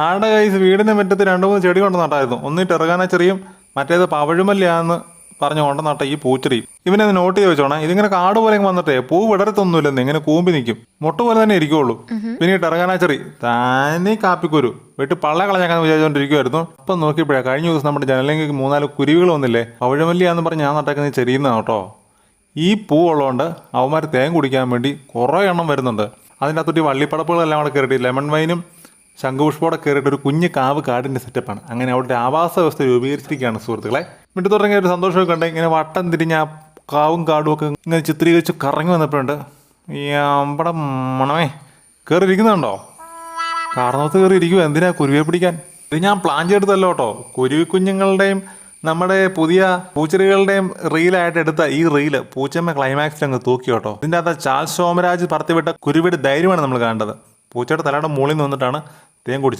ആടെ കൈസ് വീടിൻ്റെ മുറ്റത്ത് 2-3 ചെടി കൊണ്ട് നട്ടായിരുന്നു. ഒന്ന് ടെറഗാന ചെറിയും മറ്റേത് പവഴുമല്ലിയാന്ന് പറഞ്ഞു കൊണ്ട് നട്ട ഈ പൂച്ചെടി. ഇവനെ നോട്ട് ചെയ്ത് വെച്ചോണേ. ഇതിങ്ങനെ കാട് പോലെ വന്നിട്ടേ പൂ വിടരത്തൊന്നുമില്ലെന്ന്, ഇങ്ങനെ കൂമ്പി നിൽക്കും. മുട്ട പോലെ തന്നെ ഇരിക്കുള്ളൂ. പിന്നെ ഈ ടെറഗാന ചെറി താനേ കാപ്പിക്കുരു വെട്ടി പള്ള കളഞ്ഞാക്കാന്ന് വിചാരിച്ചുകൊണ്ടിരിക്കുമായിരുന്നു. അപ്പം നോക്കിയപ്പോഴാണ് കഴിഞ്ഞ ദിവസം നമ്മുടെ ജനലിലേക്ക് 3-4 കുരുവികൾ വന്നില്ലേ. പവഴുമല്ലിയാന്ന് പറഞ്ഞ് ഞാൻ നട്ടേക്കുന്നത് ചെരിയുന്നതാണ് കേട്ടോ. ഈ പൂ ഉള്ളതുകൊണ്ട് അവന്മാർ തേൻ കുടിക്കാൻ വേണ്ടി കുറേ എണ്ണം വരുന്നുണ്ട്. അതിൻ്റെ അകത്തൊരു വള്ളിപ്പടപ്പുകളെല്ലാം കൂടെ കയറിയിട്ട് ലെമൺ വൈനും ശംഖുപുഷ്പോടെ കയറിയിട്ട് ഒരു കുഞ്ഞ് കാവ് കാടിൻ്റെ സെറ്റപ്പാണ്. അങ്ങനെ അവിടെ ആവാസ വ്യവസ്ഥ രൂപീകരിച്ചിരിക്കുകയാണ് സുഹൃത്തുക്കളെ. വീട്ടിൽ തുടങ്ങിയ ഒരു സന്തോഷമൊക്കെ ഉണ്ട്. ഇങ്ങനെ വട്ടം തിരിഞ്ഞ കാവും കാടും ഒക്കെ ഇങ്ങനെ ചിത്രീകരിച്ച് കറങ്ങി വന്നപ്പോഴുണ്ട് ഈ അമ്പടെ മണമേ കയറിയിരിക്കുന്നുണ്ടോ? കാരണത്ത് കയറി ഇരിക്കുമോ? എന്തിനാ കുരുവിയെ പിടിക്കാൻ? ഇത് ഞാൻ പ്ലാൻ ചെയ്തെടുത്തല്ലോ കേട്ടോ. കുരുവിക്കുഞ്ഞുങ്ങളുടെയും നമ്മുടെ പുതിയ പൂച്ചെടികളുടെയും റീലായിട്ട് എടുത്ത ഈ റീല് പൂച്ചമ്മ ക്ലൈമാക്സിൽ അങ്ങ് തൂക്കി കേട്ടോ. ഇതിൻ്റെ അകത്ത് ചാൾസ് സോമരാജ് പറത്തിവിട്ട കുരുവിയുടെ ധൈര്യമാണ് നമ്മൾ കാണേണ്ടത്. പൂച്ചയുടെ തലയുടെ മുകളിൽ നിന്ന് വന്നിട്ടാണ് തേൻ കുടിച്ചിട്ട്